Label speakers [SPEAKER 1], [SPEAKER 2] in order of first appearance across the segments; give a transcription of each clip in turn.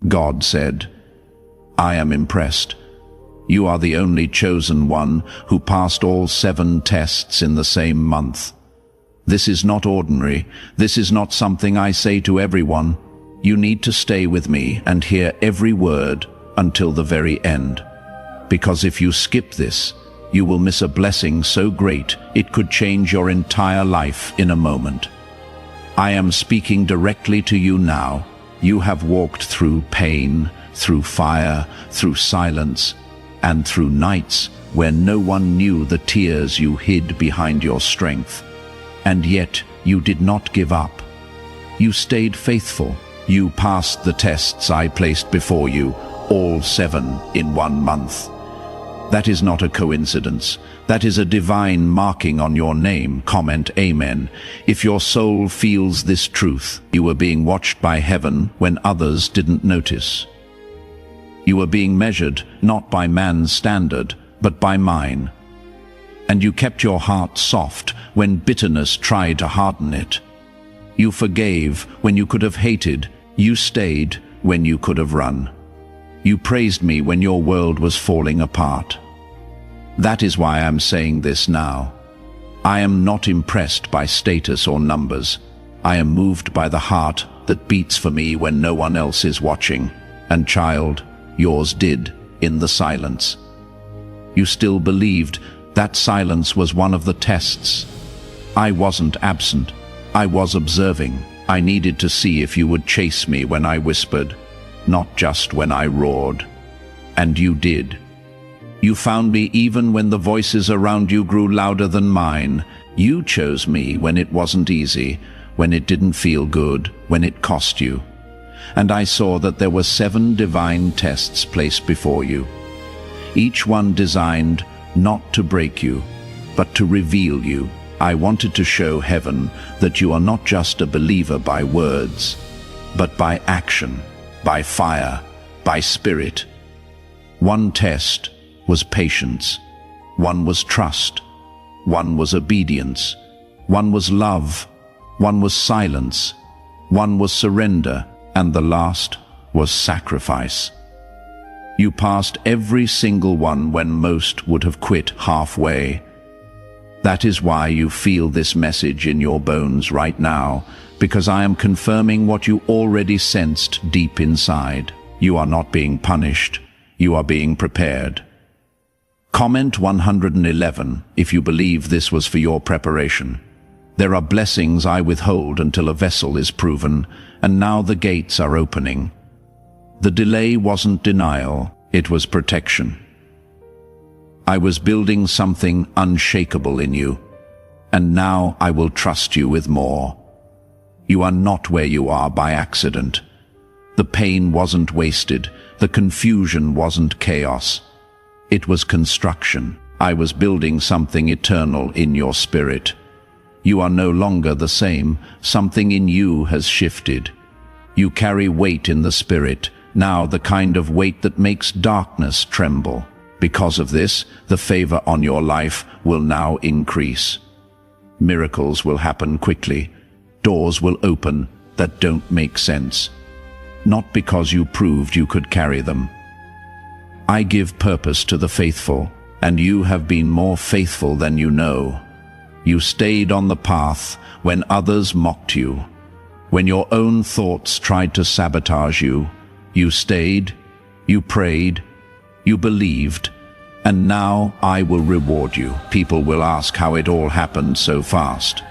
[SPEAKER 1] God said, "I am impressed. You are the only chosen one who passed all 7 tests in the same month. This is not ordinary. This is not something I say to everyone. You need to stay with me and hear every word until the very end. Because if you skip this, you will miss a blessing so great it could change your entire life in a moment. I am speaking directly to you now. You have walked through pain, through fire, through silence, and through nights where no one knew the tears you hid behind your strength. And yet you did not give up. You stayed faithful. You passed the tests I placed before you, all 7 in 1 month. That is not a coincidence. That is a divine marking on your name. Comment Amen. If your soul feels this truth, you were being watched by heaven when others didn't notice. You were being measured not by man's standard, but by mine. And you kept your heart soft when bitterness tried to harden it. You forgave when you could have hated. You stayed when you could have run. You praised me when your world was falling apart. That is why I'm saying this now. I am not impressed by status or numbers. I am moved by the heart that beats for me when no one else is watching. And child, yours did, in the silence. You still believed that silence was one of the tests. I wasn't absent. I was observing. I needed to see if you would chase me when I whispered, not just when I roared. And you did. You found me even when the voices around you grew louder than mine. You chose me when it wasn't easy, when it didn't feel good, when it cost you. And I saw that there were 7 divine tests placed before you. Each one designed not to break you, but to reveal you. I wanted to show heaven that you are not just a believer by words, but by action, by fire, by spirit. 1 test was patience. 1 was trust. 1 was obedience. 1 was love. 1 was silence. 1 was surrender. And the last was sacrifice. You passed every single one when most would have quit halfway. That is why you feel this message in your bones right now, because I am confirming what you already sensed deep inside. You are not being punished. You are being prepared. Comment 111 if you believe this was for your preparation. There are blessings I withhold until a vessel is proven, and now the gates are opening. The delay wasn't denial, it was protection. I was building something unshakable in you, and now I will trust you with more. You are not where you are by accident. The pain wasn't wasted, the confusion wasn't chaos. It was construction. I was building something eternal in your spirit. You are no longer the same. Something in you has shifted. You carry weight in the spirit, now the kind of weight that makes darkness tremble. Because of this, the favor on your life will now increase. Miracles will happen quickly. Doors will open that don't make sense. Not because you proved you could carry them. I give purpose to the faithful, and you have been more faithful than you know. You stayed on the path when others mocked you. When your own thoughts tried to sabotage you, you stayed, you prayed, you believed, and now I will reward you. People will ask how it all happened so fast,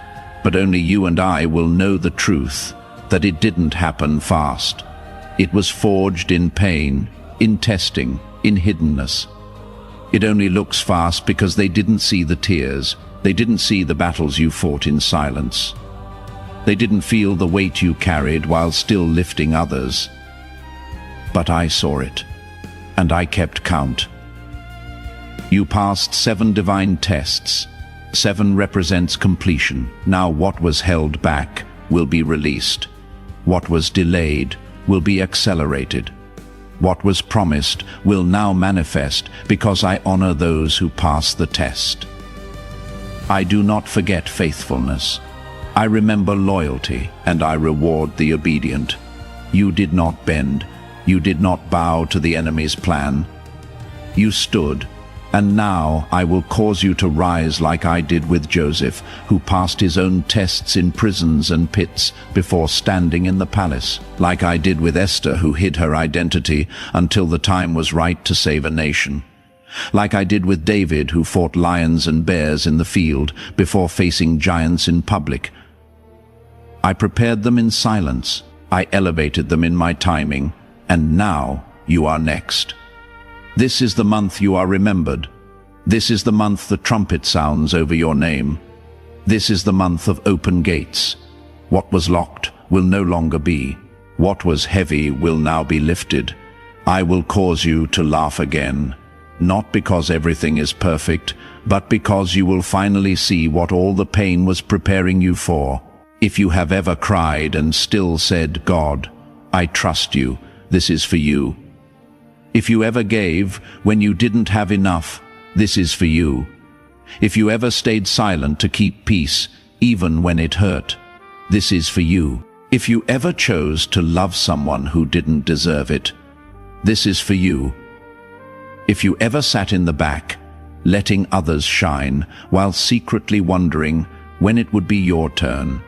[SPEAKER 1] but only you and I will know the truth, that it didn't happen fast. It was forged in pain, in testing, in hiddenness. It only looks fast because they didn't see the tears. They didn't see the battles you fought in silence. They didn't feel the weight you carried while still lifting others. But I saw it, and I kept count. You passed 7 divine tests. 7 represents completion. Now what was held back will be released. What was delayed will be accelerated. What was promised will now manifest because I honor those who pass the test. I do not forget faithfulness. I remember loyalty, and I reward the obedient. You did not bend. You did not bow to the enemy's plan. You stood, and now I will cause you to rise like I did with Joseph, who passed his own tests in prisons and pits before standing in the palace, like I did with Esther, who hid her identity until the time was right to save a nation, like I did with David, who fought lions and bears in the field before facing giants in public. I prepared them in silence, I elevated them in my timing, and now you are next. This is the month you are remembered. This is the month the trumpet sounds over your name. This is the month of open gates. What was locked will no longer be. What was heavy will now be lifted. I will cause you to laugh again, not because everything is perfect, but because you will finally see what all the pain was preparing you for. If you have ever cried and still said, "God, I trust you, this is for you." If you ever gave when you didn't have enough, this is for you. If you ever stayed silent to keep peace, even when it hurt, this is for you. If you ever chose to love someone who didn't deserve it, this is for you. If you ever sat in the back, letting others shine, while secretly wondering when it would be your turn,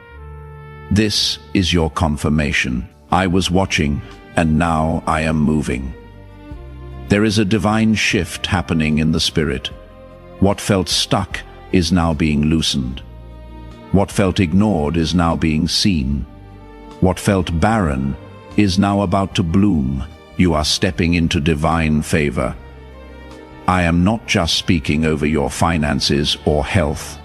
[SPEAKER 1] this is your confirmation. I was watching, and now I am moving. There is a divine shift happening in the spirit. What felt stuck is now being loosened. What felt ignored is now being seen. What felt barren is now about to bloom. You are stepping into divine favor. I am not just speaking over your finances or health.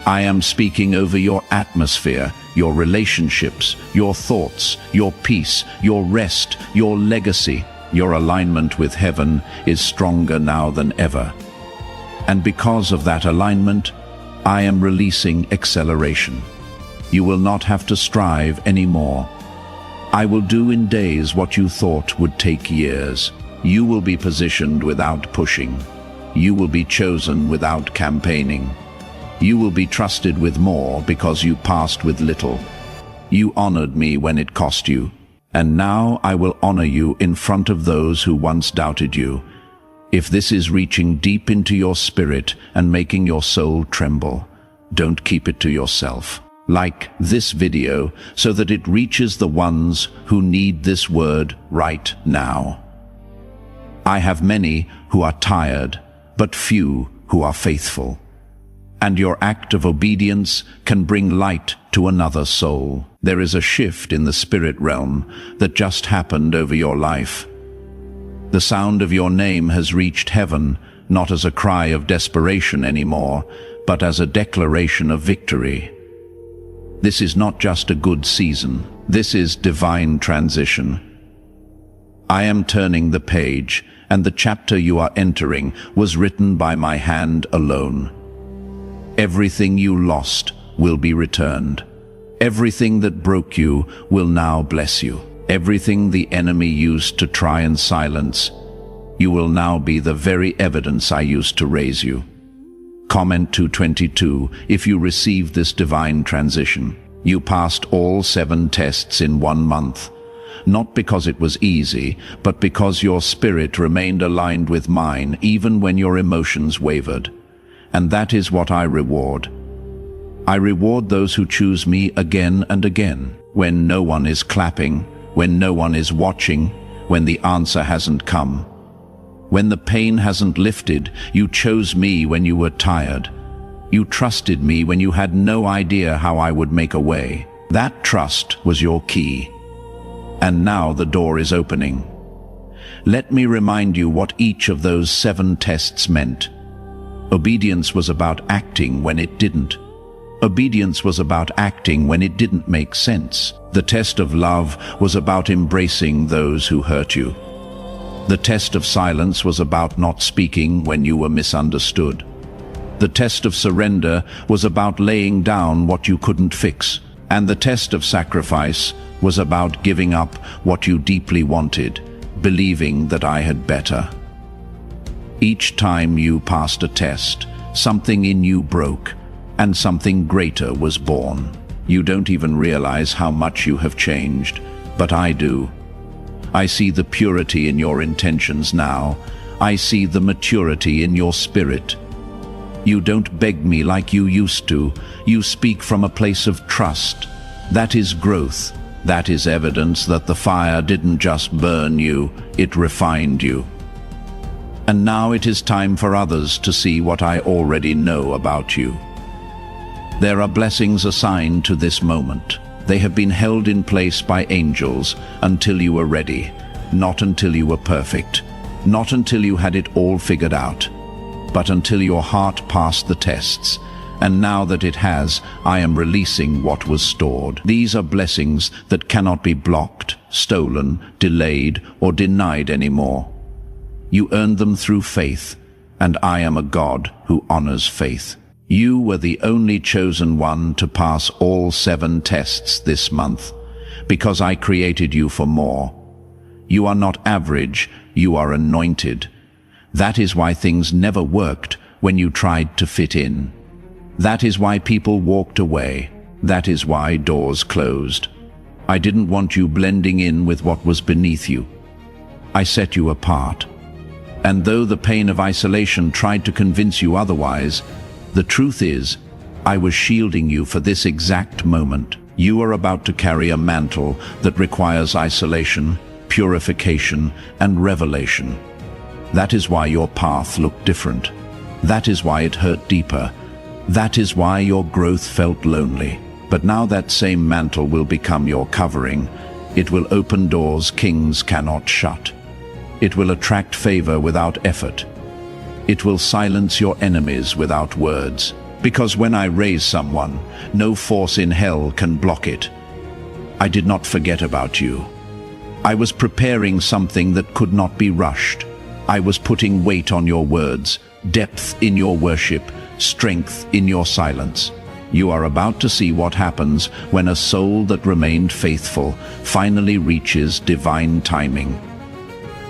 [SPEAKER 1] I am speaking over your atmosphere, your relationships, your thoughts, your peace, your rest, your legacy. Your alignment with heaven is stronger now than ever. And because of that alignment, I am releasing acceleration. You will not have to strive anymore. I will do in days what you thought would take years. You will be positioned without pushing. You will be chosen without campaigning. You will be trusted with more because you passed with little. You honored me when it cost you. And now I will honor you in front of those who once doubted you. If this is reaching deep into your spirit and making your soul tremble, don't keep it to yourself. Like this video so that it reaches the ones who need this word right now. I have many who are tired, but few who are faithful. And your act of obedience can bring light to another soul. There is a shift in the spirit realm that just happened over your life. The sound of your name has reached heaven, not as a cry of desperation anymore, but as a declaration of victory. This is not just a good season. This is divine transition. I am turning the page, and the chapter you are entering was written by my hand alone. Everything you lost will be returned. Everything that broke you will now bless you. Everything the enemy used to try and silence, you will now be the very evidence I used to raise you. Comment 222 if you received this divine transition. You passed all 7 tests in 1 month. Not because it was easy, but because your spirit remained aligned with mine even when your emotions wavered. And that is what I reward. I reward those who choose me again and again, when no one is clapping, when no one is watching, when the answer hasn't come. When the pain hasn't lifted, you chose me when you were tired. You trusted me when you had no idea how I would make a way. That trust was your key. And now the door is opening. Let me remind you what each of those 7 tests meant. Obedience was about acting when it didn't. Obedience was about acting when it didn't make sense. The test of love was about embracing those who hurt you. The test of silence was about not speaking when you were misunderstood. The test of surrender was about laying down what you couldn't fix. And the test of sacrifice was about giving up what you deeply wanted, believing that I had better. Each time you passed a test, something in you broke, and something greater was born. You don't even realize how much you have changed, but I do. I see the purity in your intentions now. I see the maturity in your spirit. You don't beg me like you used to. You speak from a place of trust. That is growth. That is evidence that the fire didn't just burn you, it refined you. And now it is time for others to see what I already know about you. There are blessings assigned to this moment. They have been held in place by angels until you were ready, not until you were perfect, not until you had it all figured out, but until your heart passed the tests. And now that it has, I am releasing what was stored. These are blessings that cannot be blocked, stolen, delayed, or denied anymore. You earned them through faith, and I am a God who honors faith. You were the only chosen one to pass all 7 tests this month, because I created you for more. You are not average, you are anointed. That is why things never worked when you tried to fit in. That is why people walked away. That is why doors closed. I didn't want you blending in with what was beneath you. I set you apart. And though the pain of isolation tried to convince you otherwise, the truth is, I was shielding you for this exact moment. You are about to carry a mantle that requires isolation, purification, and revelation. That is why your path looked different. That is why it hurt deeper. That is why your growth felt lonely. But now that same mantle will become your covering. It will open doors kings cannot shut. It will attract favor without effort. It will silence your enemies without words. Because when I raise someone, no force in hell can block it. I did not forget about you. I was preparing something that could not be rushed. I was putting weight on your words, depth in your worship, strength in your silence. You are about to see what happens when a soul that remained faithful finally reaches divine timing.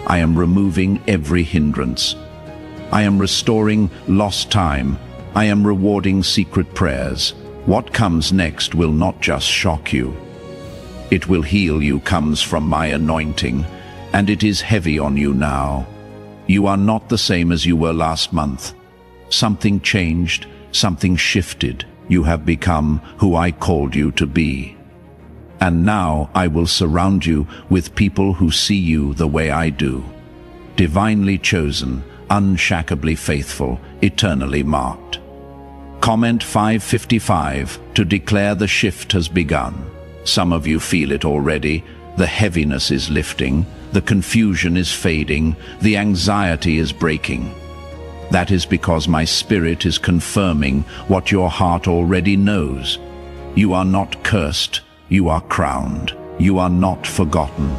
[SPEAKER 1] I am removing every hindrance. I am restoring lost time. I am rewarding secret prayers. What comes next will not just shock you. It will heal you, comes from my anointing, and it is heavy on you now. You are not the same as you were last month. Something changed, something shifted. You have become who I called you to be. And now I will surround you with people who see you the way I do. Divinely chosen, unshakably faithful, eternally marked. Comment 555 to declare the shift has begun. Some of you feel it already. The heaviness is lifting, the confusion is fading, the anxiety is breaking. That is because my spirit is confirming what your heart already knows. You are not cursed, you are crowned. You are not forgotten.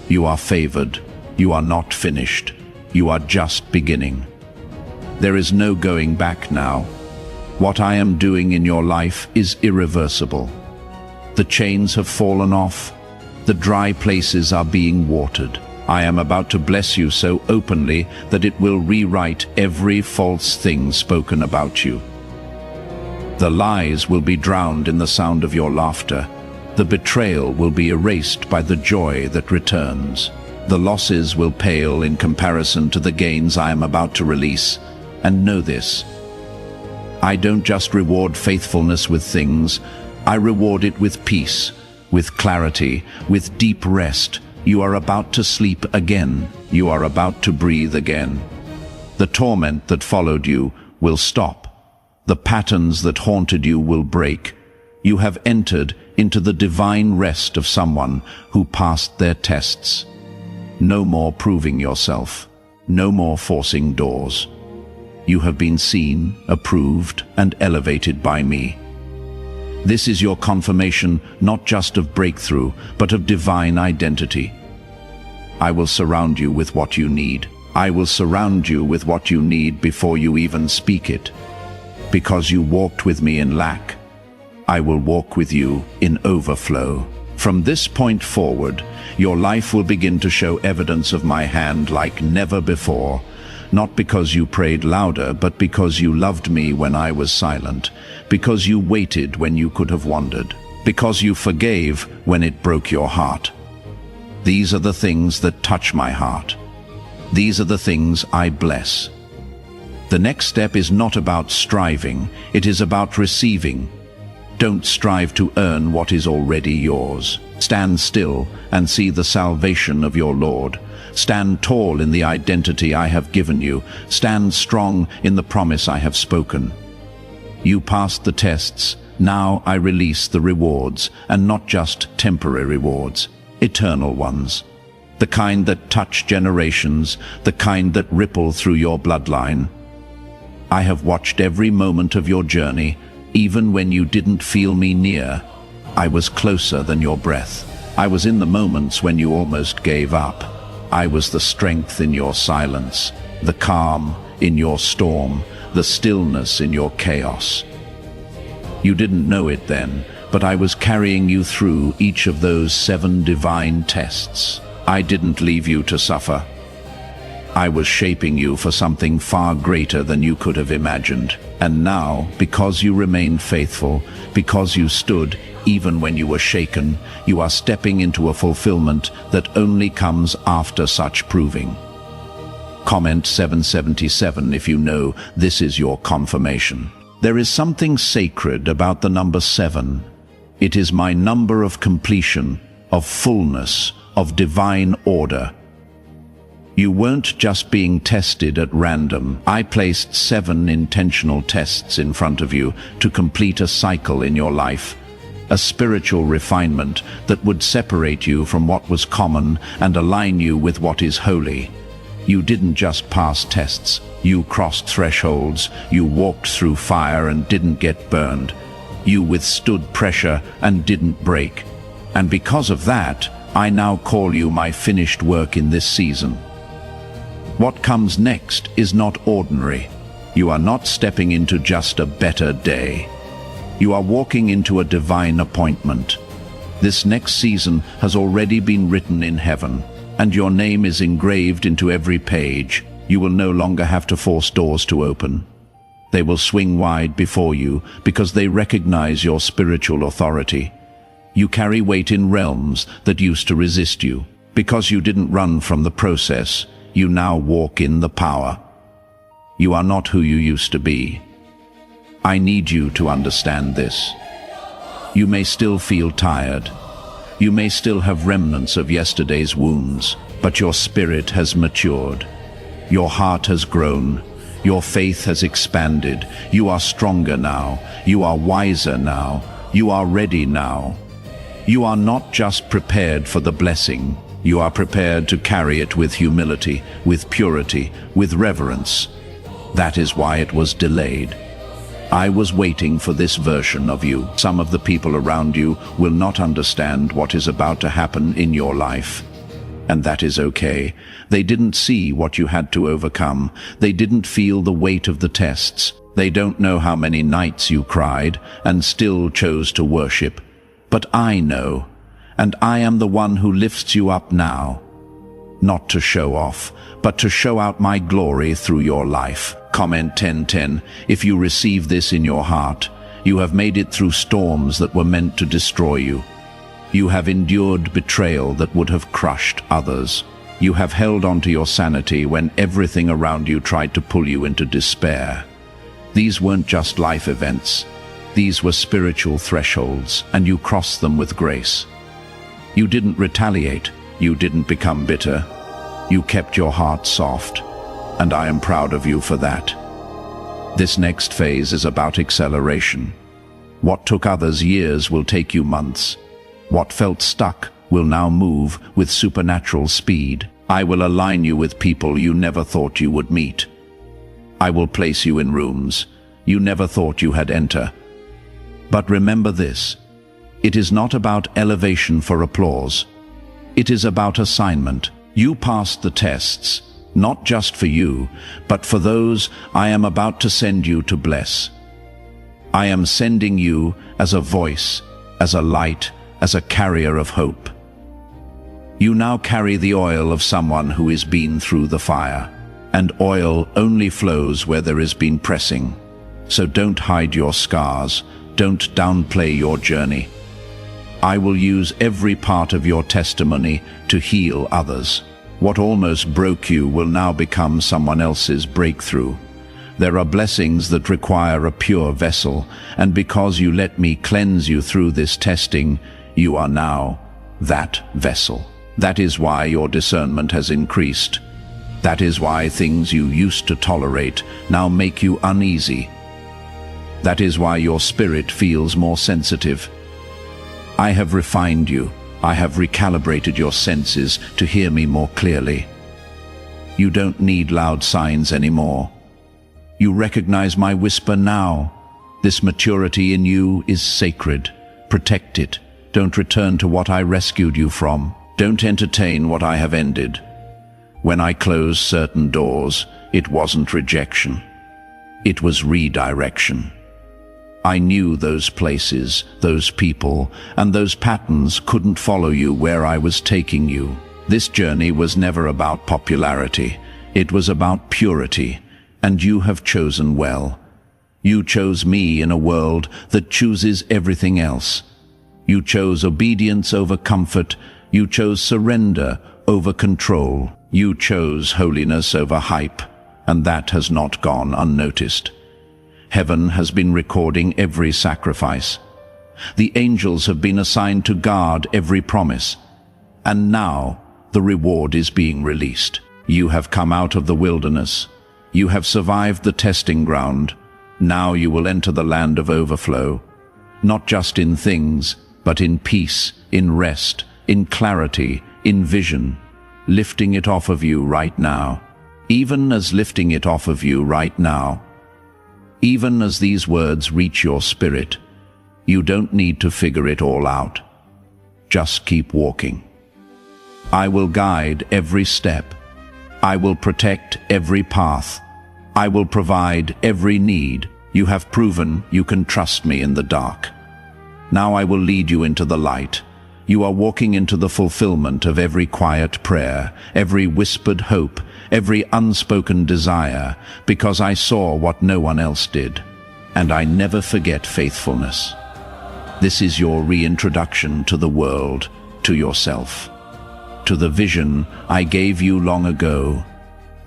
[SPEAKER 1] You are favored. You are not finished. You are just beginning. There is no going back now. What I am doing in your life is irreversible. The chains have fallen off. The dry places are being watered. I am about to bless you so openly that it will rewrite every false thing spoken about you. The lies will be drowned in the sound of your laughter. The betrayal will be erased by the joy that returns. The losses will pale in comparison to the gains I am about to release. And know this: I don't just reward faithfulness with things, I reward it with peace, with clarity, with deep rest. You are about to sleep again. You are about to breathe again. The torment that followed you will stop. The patterns that haunted you will break. You have entered into the divine rest of someone who passed their tests. No more proving yourself. No more forcing doors. You have been seen, approved, and elevated by me. This is your confirmation not just of breakthrough, but of divine identity. I will surround you with what you need. I will surround you with what you need before you even speak it. Because you walked with me in lack, I will walk with you in overflow. From this point forward, your life will begin to show evidence of my hand like never before. Not because you prayed louder, but because you loved me when I was silent, because you waited when you could have wandered, because you forgave when it broke your heart. These are the things that touch my heart. These are the things I bless. The next step is not about striving, it is about receiving. Don't strive to earn what is already yours. Stand still and see the salvation of your Lord. Stand tall in the identity I have given you. Stand strong in the promise I have spoken. You passed the tests. Now I release the rewards, and not just temporary rewards, eternal ones. The kind that touch generations, the kind that ripple through your bloodline. I have watched every moment of your journey, even when you didn't feel me near. I was closer than your breath. I was in the moments when you almost gave up. I was the strength in your silence, the calm in your storm, the stillness in your chaos. You didn't know it then, but I was carrying you through each of those 7 divine tests. I didn't leave you to suffer. I was shaping you for something far greater than you could have imagined. And now, because you remained faithful, because you stood even when you were shaken, you are stepping into a fulfillment that only comes after such proving. Comment 777 if you know this is your confirmation. There is something sacred about the number 7. It is my number of completion, of fullness, of divine order. You weren't just being tested at random. I placed 7 intentional tests in front of you to complete a cycle in your life, a spiritual refinement that would separate you from what was common and align you with what is holy. You didn't just pass tests. You crossed thresholds, you walked through fire and didn't get burned. You withstood pressure and didn't break. And because of that, I now call you my finished work in this season. What comes next is not ordinary. You are not stepping into just a better day. You are walking into a divine appointment. This next season has already been written in heaven, and your name is engraved into every page. You will no longer have to force doors to open. They will swing wide before you because they recognize your spiritual authority. You carry weight in realms that used to resist you. Because you didn't run from the process, you now walk in the power. You are not who you used to be. I need you to understand this. You may still feel tired. You may still have remnants of yesterday's wounds, but your spirit has matured. Your heart has grown. Your faith has expanded. You are stronger now. You are wiser now. You are ready now. You are not just prepared for the blessing. You are prepared to carry it with humility, with purity, with reverence. That is why it was delayed. I was waiting for this version of you. Some of the people around you will not understand what is about to happen in your life. And that is okay. They didn't see what you had to overcome. They didn't feel the weight of the tests. They don't know how many nights you cried and still chose to worship. But I know, and I am the one who lifts you up now. Not to show off, but to show out my glory through your life. Comment 1010 if you receive this in your heart. You have made it through storms that were meant to destroy you. You have endured betrayal that would have crushed others. You have held on to your sanity when everything around you tried to pull you into despair. These weren't just life events. These were spiritual thresholds, and you crossed them with grace. You didn't retaliate. You didn't become bitter. You kept your heart soft, and I am proud of you for that. This next phase is about acceleration. What took others years will take you months. What felt stuck will now move with supernatural speed. I will align you with people you never thought you would meet. I will place you in rooms you never thought you had enter. But remember this, it is not about elevation for applause. It is about assignment. You passed the tests, not just for you, but for those I am about to send you to bless. I am sending you as a voice, as a light, as a carrier of hope. You now carry the oil of someone who has been through the fire, and oil only flows where there has been pressing. So don't hide your scars, don't downplay your journey. I will use every part of your testimony to heal others. What almost broke you will now become someone else's breakthrough. There are blessings that require a pure vessel, and because you let me cleanse you through this testing, you are now that vessel. That is why your discernment has increased. That is why things you used to tolerate now make you uneasy. That is why your spirit feels more sensitive. I have refined you. I have recalibrated your senses to hear me more clearly. You don't need loud signs anymore. You recognize my whisper now. This maturity in you is sacred. Protect it. Don't return to what I rescued you from. Don't entertain what I have ended. When I closed certain doors, it wasn't rejection. It was redirection. I knew those places, those people, and those patterns couldn't follow you where I was taking you. This journey was never about popularity. It was about purity, and you have chosen well. You chose me in a world that chooses everything else. You chose obedience over comfort. You chose surrender over control. You chose holiness over hype, and that has not gone unnoticed. Heaven has been recording every sacrifice. The angels have been assigned to guard every promise. And now the reward is being released. You have come out of the wilderness. You have survived the testing ground. Now you will enter the land of overflow, not just in things, but in peace, in rest, in clarity, in vision, lifting it off of you right now. Even as lifting it off of you right now, even as these words reach your spirit, you don't need to figure it all out. Just keep walking. I will guide every step. I will protect every path. I will provide every need. You have proven you can trust me in the dark. Now I will lead you into the light. You are walking into the fulfillment of every quiet prayer, every whispered hope, every unspoken desire, because I saw what no one else did, and I never forget faithfulness. This is your reintroduction to the world, to yourself, to the vision I gave you long ago,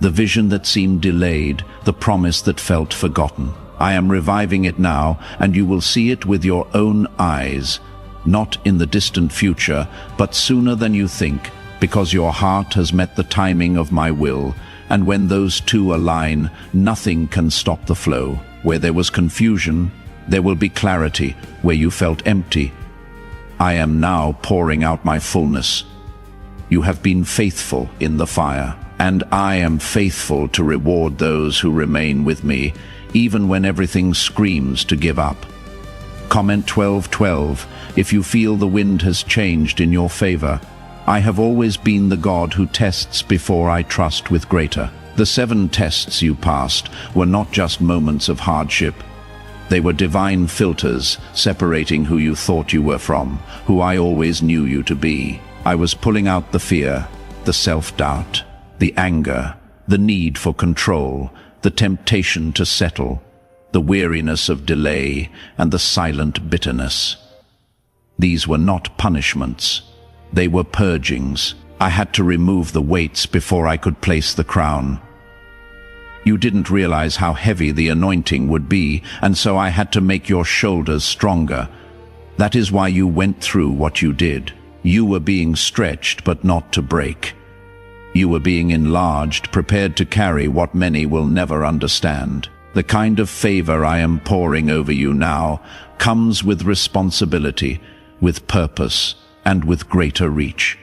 [SPEAKER 1] the vision that seemed delayed, the promise that felt forgotten. I am reviving it now, and you will see it with your own eyes, not in the distant future, but sooner than you think, because your heart has met the timing of my will, and when those two align, nothing can stop the flow. Where there was confusion, there will be clarity. Where you felt empty, I am now pouring out my fullness. You have been faithful in the fire, and I am faithful to reward those who remain with me, even when everything screams to give up. Comment 12:12 if you feel the wind has changed in your favor. I have always been the God who tests before I trust with greater. The 7 tests you passed were not just moments of hardship. They were divine filters separating who you thought you were from who I always knew you to be. I was pulling out the fear, the self-doubt, the anger, the need for control, the temptation to settle, the weariness of delay, and the silent bitterness. These were not punishments. They were purgings. I had to remove the weights before I could place the crown. You didn't realize how heavy the anointing would be, and so I had to make your shoulders stronger. That is why you went through what you did. You were being stretched, but not to break. You were being enlarged, prepared to carry what many will never understand. The kind of favor I am pouring over you now comes with responsibility, with purpose, and with greater reach.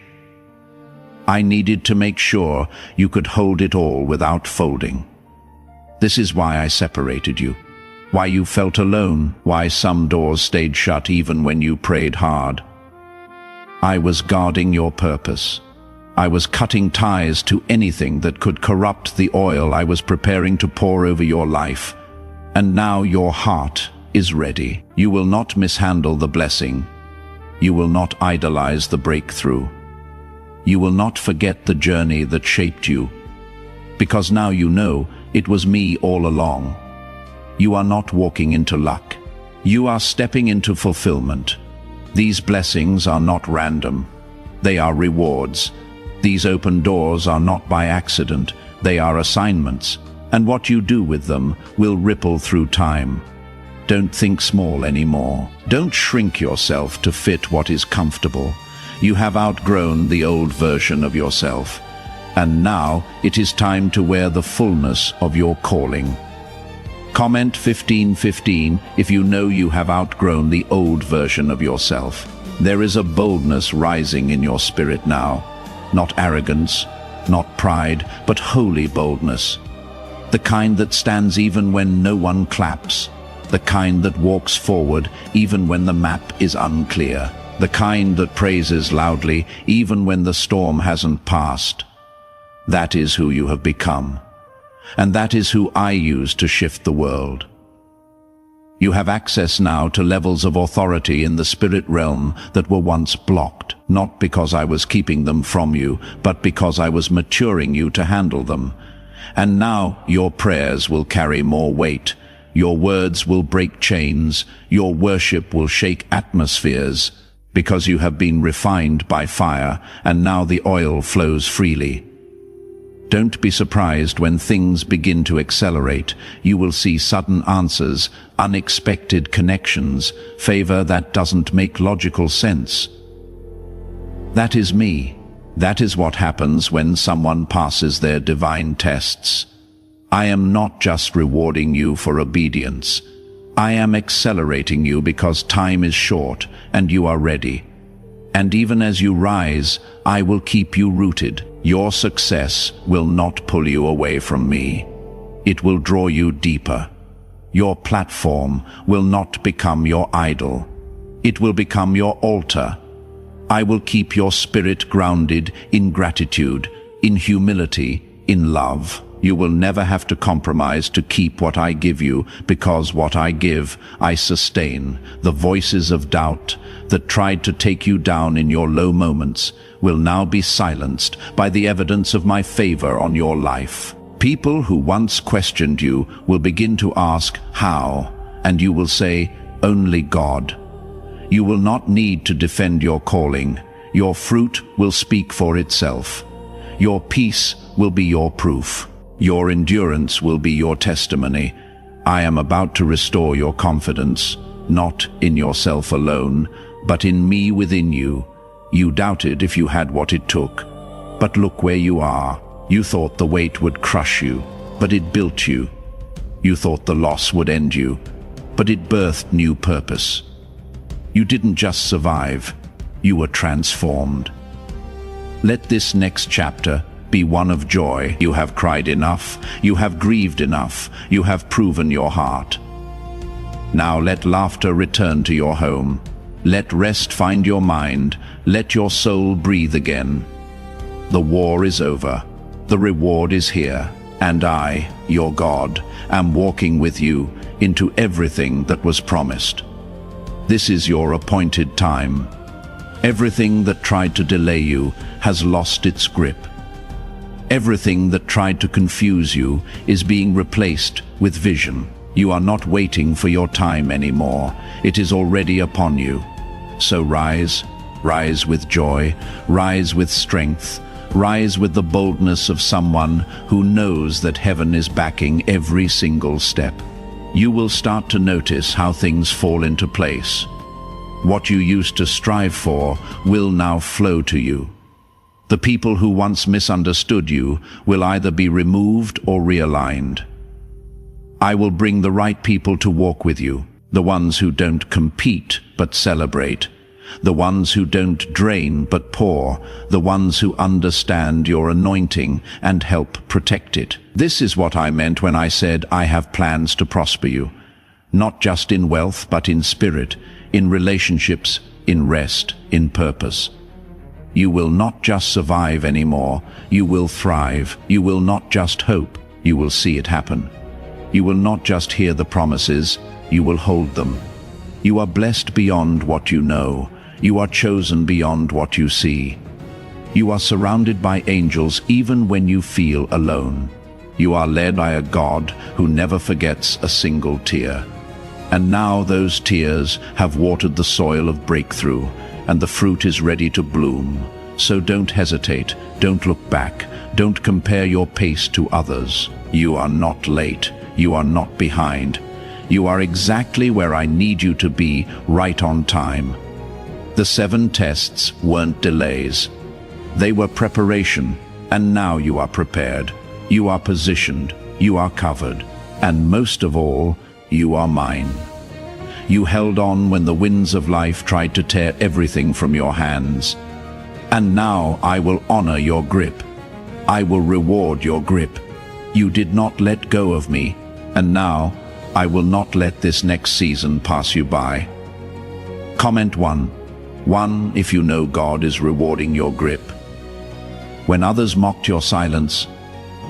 [SPEAKER 1] I needed to make sure you could hold it all without folding. This is why I separated you, why you felt alone, why some doors stayed shut even when you prayed hard. I was guarding your purpose. I was cutting ties to anything that could corrupt the oil I was preparing to pour over your life. And now your heart is ready. You will not mishandle the blessing. You will not idolize the breakthrough. You will not forget the journey that shaped you. Because now you know it was me all along. You are not walking into luck. You are stepping into fulfillment. These blessings are not random. They are rewards. These open doors are not by accident. They are assignments, and what you do with them will ripple through time. Don't think small anymore. Don't shrink yourself to fit what is comfortable. You have outgrown the old version of yourself, and now it is time to wear the fullness of your calling. Comment 1515 if you know you have outgrown the old version of yourself. There is a boldness rising in your spirit now. Not arrogance, not pride, but holy boldness. The kind that stands even when no one claps. The kind that walks forward even when the map is unclear. The kind that praises loudly even when the storm hasn't passed. That is who you have become. And that is who I use to shift the world. You have access now to levels of authority in the spirit realm that were once blocked, not because I was keeping them from you, but because I was maturing you to handle them. And now your prayers will carry more weight. Your words will break chains. Your worship will shake atmospheres, because you have been refined by fire, and now the oil flows freely. Don't be surprised when things begin to accelerate. You will see sudden answers, unexpected connections, favor that doesn't make logical sense. That is me. That is what happens when someone passes their divine tests. I am not just rewarding you for obedience. I am accelerating you because time is short and you are ready. And even as you rise, I will keep you rooted. Your success will not pull you away from me. It will draw you deeper. Your platform will not become your idol. It will become your altar. I will keep your spirit grounded in gratitude, in humility, in love. You will never have to compromise to keep what I give you, because what I give, I sustain. The voices of doubt that tried to take you down in your low moments will now be silenced by the evidence of my favor on your life. People who once questioned you will begin to ask, how? And you will say, only God. You will not need to defend your calling. Your fruit will speak for itself. Your peace will be your proof. Your endurance will be your testimony. I am about to restore your confidence, not in yourself alone, but in me within you. You doubted if you had what it took. But look where you are. You thought the weight would crush you, but it built you. You thought the loss would end you, but it birthed new purpose. You didn't just survive, you were transformed. Let this next chapter be one of joy. You have cried enough, you have grieved enough, you have proven your heart. Now let laughter return to your home. Let rest find your mind. Let your soul breathe again. The war is over. The reward is here. And I, your God, am walking with you into everything that was promised. This is your appointed time. Everything that tried to delay you has lost its grip. Everything that tried to confuse you is being replaced with vision. You are not waiting for your time anymore. It is already upon you. So rise, rise with joy, rise with strength, rise with the boldness of someone who knows that heaven is backing every single step. You will start to notice how things fall into place. What you used to strive for will now flow to you. The people who once misunderstood you will either be removed or realigned. I will bring the right people to walk with you, the ones who don't compete but celebrate, the ones who don't drain but pour, the ones who understand your anointing and help protect it. This is what I meant when I said I have plans to prosper you, not just in wealth but in spirit, in relationships, in rest, in purpose. You will not just survive anymore, you will thrive. You will not just hope, you will see it happen. You will not just hear the promises, you will hold them. You are blessed beyond what you know. You are chosen beyond what you see. You are surrounded by angels even when you feel alone. You are led by a God who never forgets a single tear. And now those tears have watered the soil of breakthrough, and the fruit is ready to bloom. So don't hesitate, don't look back, don't compare your pace to others. You are not late, you are not behind. You are exactly where I need you to be, right on time. The 7 tests weren't delays. They were preparation, and now you are prepared. You are positioned, you are covered, and most of all, you are mine. You held on when the winds of life tried to tear everything from your hands. And now I will honor your grip. I will reward your grip. You did not let go of me, and now I will not let this next season pass you by. Comment 1. 1. If you know God is rewarding your grip. When others mocked your silence,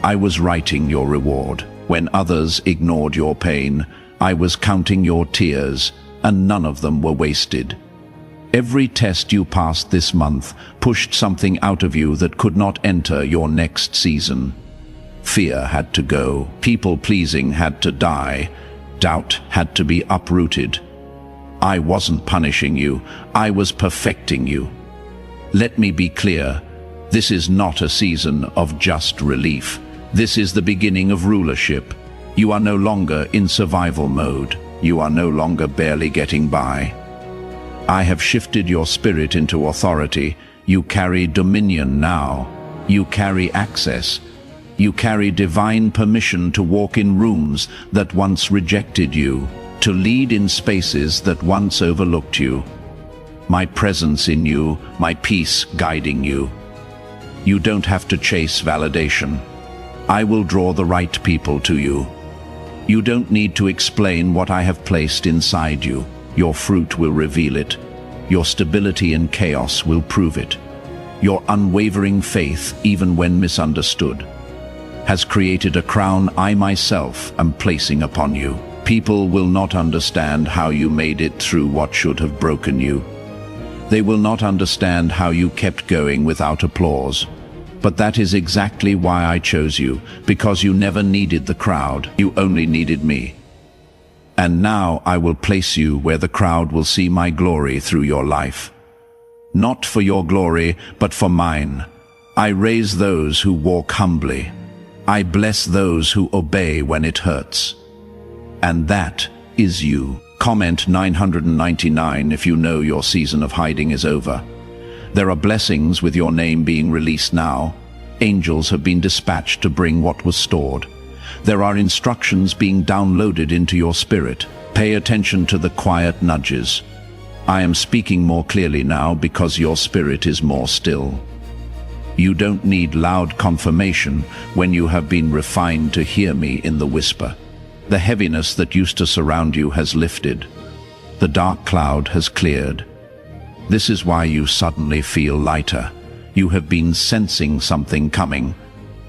[SPEAKER 1] I was writing your reward. When others ignored your pain, I was counting your tears, and none of them were wasted. Every test you passed this month pushed something out of you that could not enter your next season. Fear had to go, people-pleasing had to die, doubt had to be uprooted. I wasn't punishing you, I was perfecting you. Let me be clear, this is not a season of just relief. This is the beginning of rulership. You are no longer in survival mode. You are no longer barely getting by. I have shifted your spirit into authority. You carry dominion now. You carry access. You carry divine permission to walk in rooms that once rejected you, to lead in spaces that once overlooked you. My presence in you, my peace guiding you. You don't have to chase validation. I will draw the right people to you. You don't need to explain what I have placed inside you. Your fruit will reveal it. Your stability in chaos will prove it. Your unwavering faith, even when misunderstood, has created a crown I myself am placing upon you. People will not understand how you made it through what should have broken you. They will not understand how you kept going without applause. But that is exactly why I chose you, because you never needed the crowd, you only needed me. And now I will place you where the crowd will see my glory through your life. Not for your glory, but for mine. I raise those who walk humbly. I bless those who obey when it hurts. And that is you. Comment 999 if you know your season of hiding is over. There are blessings with your name being released now. Angels have been dispatched to bring what was stored. There are instructions being downloaded into your spirit. Pay attention to the quiet nudges. I am speaking more clearly now because your spirit is more still. You don't need loud confirmation when you have been refined to hear me in the whisper. The heaviness that used to surround you has lifted. The dark cloud has cleared. This is why you suddenly feel lighter. You have been sensing something coming.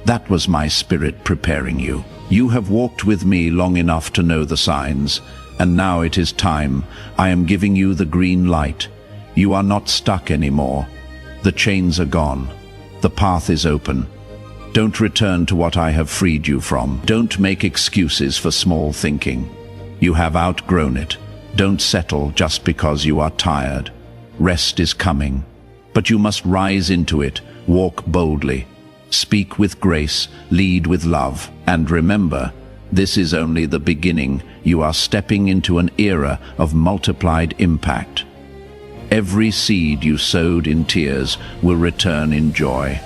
[SPEAKER 1] That was my spirit preparing you. You have walked with me long enough to know the signs, and now it is time. I am giving you the green light. You are not stuck anymore. The chains are gone. The path is open. Don't return to what I have freed you from. Don't make excuses for small thinking. You have outgrown it. Don't settle just because you are tired. Rest is coming, but you must rise into it, walk boldly, speak with grace, lead with love, and remember, this is only the beginning. You are stepping into an era of multiplied impact. Every seed you sowed in tears will return in joy.